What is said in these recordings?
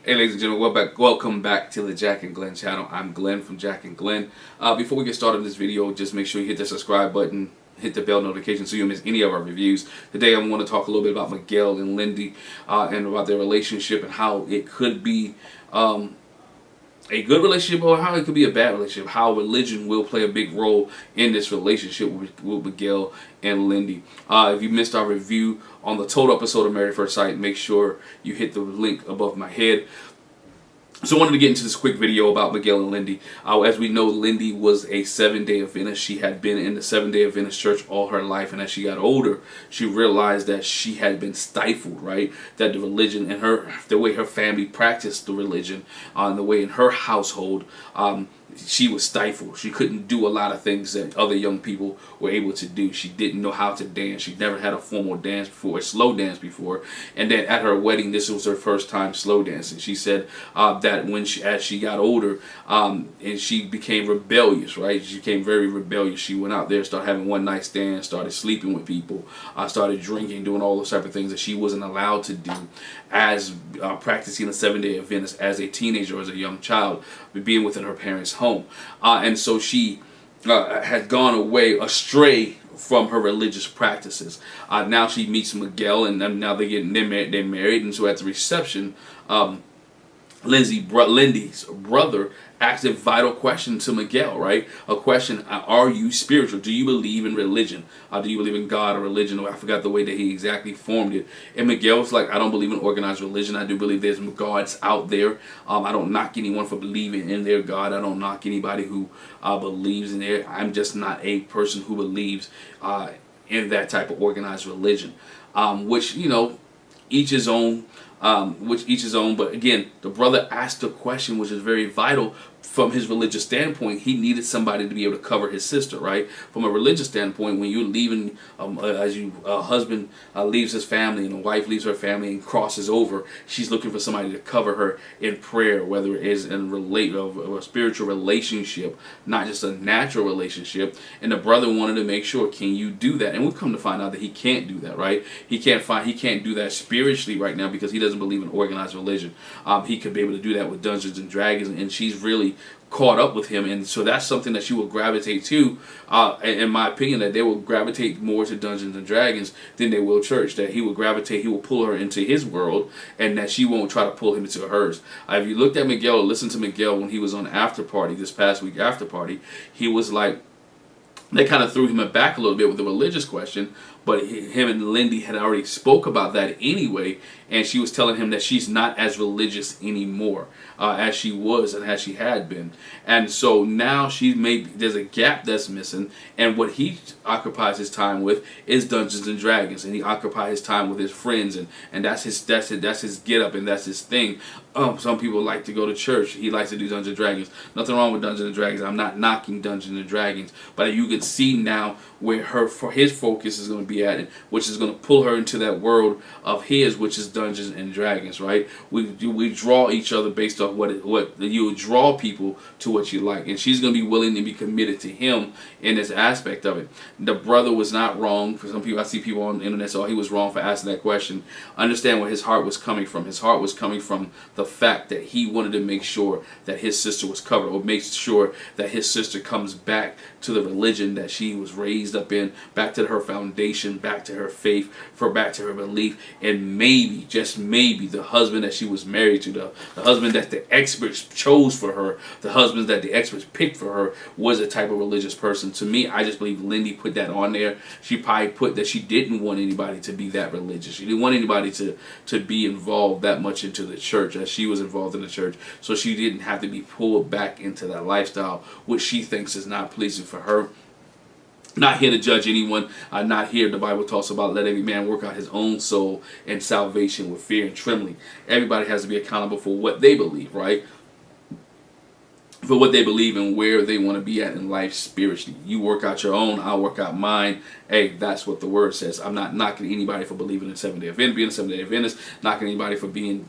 Hey ladies and gentlemen, welcome back to the Jack and Glen channel. I'm Glen from Jack and Glen. Before we get started in this video, just make sure you hit the subscribe button, hit the bell notification so you don't miss any of our reviews. Today I'm going to talk a little bit about Miguel and Lindy and about their relationship and how it could be a good relationship or how it could be a bad relationship. How religion will play a big role in this relationship with Miguel and Lindy. If you missed our review on the total episode of Married at First Sight, make sure you hit the link above my head. So I wanted to get into this quick video about Miguel and Lindy. As we know, Lindy was a Seventh-day Adventist. She had been in the Seventh-day Adventist church all her life, and as she got older, she realized that she had been stifled, right? That the religion and the way her family practiced the religion, and the way in her household, she was stifled. She couldn't do a lot of things that other young people were able to do. She didn't know how to dance. She never had a formal dance before, a slow dance before. And then at her wedding, this was her first time slow dancing. She said that as she got older, and she became rebellious, right? She became very rebellious. She went out there, started having one night stands, started sleeping with people, started drinking, doing all those type of things that she wasn't allowed to do as practicing the Seventh-day Adventist as a teenager or as a young child, being within her parents' home. And so she had gone astray from her religious practices. Now she meets Miguel, and now they're married, and so at the reception, Lindy's brother asked a vital question to Miguel, right? A question: are you spiritual? Do you believe in religion? Do you believe in God or religion? Or I forgot the way that he exactly formed it. And Miguel was like, I don't believe in organized religion. I do believe there's gods out there. I don't knock anyone for believing in their God. I don't knock anybody who believes in there. I'm just not a person who believes in that type of organized religion. Which, you know, each his own. But again, the brother asked a question which is very vital from his religious standpoint. He needed somebody to be able to cover his sister, right? From a religious standpoint, when you're leaving, a husband leaves his family and a wife leaves her family and crosses over, she's looking for somebody to cover her in prayer, whether it is in a spiritual relationship, not just a natural relationship. And the brother wanted to make sure, can you do that? And we've come to find out that he can't do that, right? He can't do that spiritually right now because he doesn't believe in organized religion. He could be able to do that with Dungeons and Dragons, and she's really caught up with him, and so that's something that she will gravitate to. In my opinion, that they will gravitate more to Dungeons and Dragons than they will church. That he will pull her into his world, and that she won't try to pull him into hers. If you looked at Miguel or listened to Miguel when he was on After Party this past week, After Party, he was like, they kind of threw him back a little bit with the religious question, but him and Lindy had already spoke about that anyway, and she was telling him that she's not as religious anymore as she was and as she had been. And so now there's a gap that's missing, and what he occupies his time with is Dungeons and Dragons, and he occupies his time with his friends, and that's his get up, and that's his thing. Some people like to go to church. He likes to do Dungeons and Dragons. Nothing wrong with Dungeons and Dragons. I'm not knocking Dungeons and Dragons, but you can see now where his focus is going to be at, which is going to pull her into that world of his, which is Dungeons and Dragons, right? We draw each other based off what you draw people to what you like, and she's going to be willing to be committed to him in this aspect of it. The brother was not wrong. For some people, I see people on the internet say, "Oh, he was wrong for asking that question." Understand where his heart was coming from. His heart was coming from the fact that he wanted to make sure that his sister was covered, or make sure that his sister comes back to the religion that she was raised up in, back to her foundation, back to her faith, back to her belief, and maybe, just maybe, the husband that she was married to, the husband that the experts chose for her, the husband that the experts picked for her, was a type of religious person. To me, I just believe Lindy put that on there. She probably put that she didn't want anybody to be that religious. She didn't want anybody to be involved that much into the church as she was involved in the church, so she didn't have to be pulled back into that lifestyle, which she thinks is not pleasing for her. Not here to judge anyone. Not here. The Bible talks about let every man work out his own soul and salvation with fear and trembling. Everybody has to be accountable for what they believe, right? For what they believe and where they want to be at in life spiritually. You work out your own, I'll work out mine, hey, that's what the word says. I'm not knocking anybody for believing in Seventh Day Adventist, being a Seventh Day Adventist, knocking anybody for being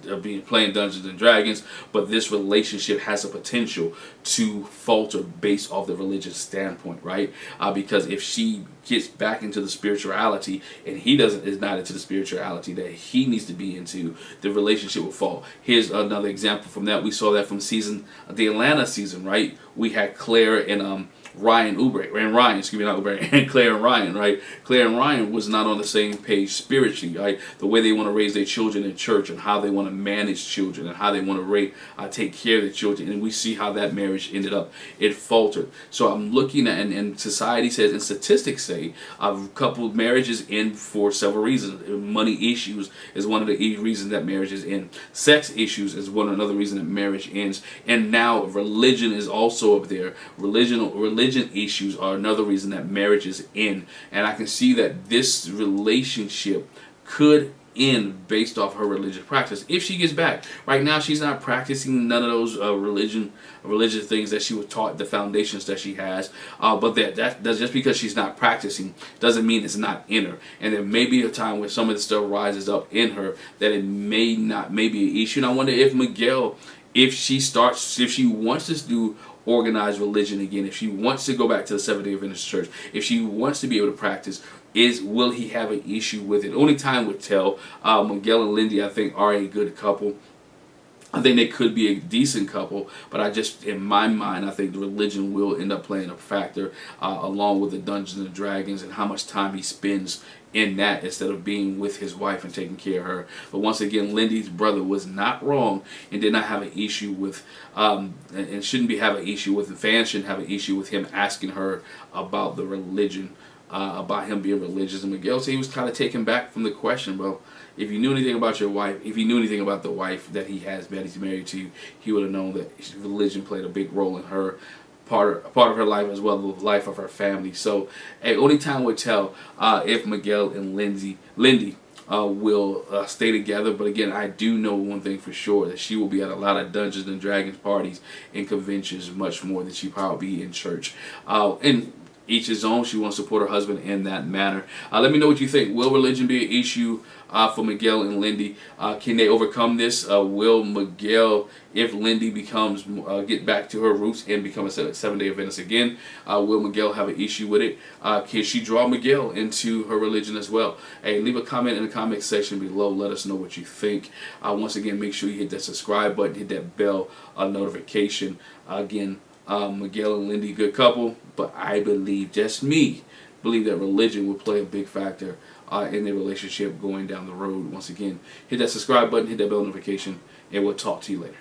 playing Dungeons and Dragons. But this relationship has a potential to falter based off the religious standpoint, right? Because if she gets back into the spirituality and he is not into the spirituality that he needs to be into, the relationship will fall. Here's another example from that. We saw that from the Atlanta season, right? We had Claire and Ryan excuse me, not Oubre, and Claire and Ryan, right? Claire and Ryan was not on the same page spiritually, right? The way they want to raise their children in church and how they want to manage children and how they want to take care of their children. And we see how that marriage ended up. It faltered. So I'm looking at, and society says, and statistics say, couple marriages end for several reasons. Money issues is one of the reasons that marriages end. Sex issues is another reason that marriage ends. And now religion is also up there. Religion issues are another reason that marriages end. And I can see that this relationship could end based off her religious practice if she gets back. Right now she's not practicing none of those religious things that she was taught, the foundations that she has, but that's just because she's not practicing doesn't mean it's not in her. And there may be a time where some of the stuff rises up in her that it may be an issue. And I wonder if Miguel, if she wants to do organized religion again, if she wants to go back to the Seventh-day Adventist church, if she wants to be able to practice, will he have an issue with it? Only time would tell. Miguel and Lindy, I think, are a good couple. I think they could be a decent couple, but in my mind, I think the religion will end up playing a factor, along with the Dungeons and Dragons and how much time he spends in that instead of being with his wife and taking care of her. But once again, Lindy's brother was not wrong and did not have an issue with, and shouldn't have an issue with, the fans shouldn't have an issue with him asking her about the religion, about him being religious. And Miguel said he was kind of taken back from the question. Well, if you knew anything about your wife, if he knew anything about the wife that he's married to, he would have known that religion played a big role in her part of her life, as well as the life of her family. So, only time would tell if Miguel and Lindy will stay together. But again, I do know one thing for sure, that she will be at a lot of Dungeons and Dragons parties and conventions much more than she probably be in church. And each his own. She wants to support her husband in that manner. Let me know what you think. Will religion be an issue for Miguel and Lindy? Can they overcome this? Will Miguel, if Lindy get back to her roots and become a Seventh-day Adventist again, will Miguel have an issue with it? Can she draw Miguel into her religion as well? Hey, leave a comment in the comment section below. Let us know what you think. Once again, make sure you hit that subscribe button, hit that bell notification. Again, Miguel and Lindy, good couple, but I believe, just me, that religion will play a big factor in their relationship going down the road. Once again, hit that subscribe button, hit that bell notification, and we'll talk to you later.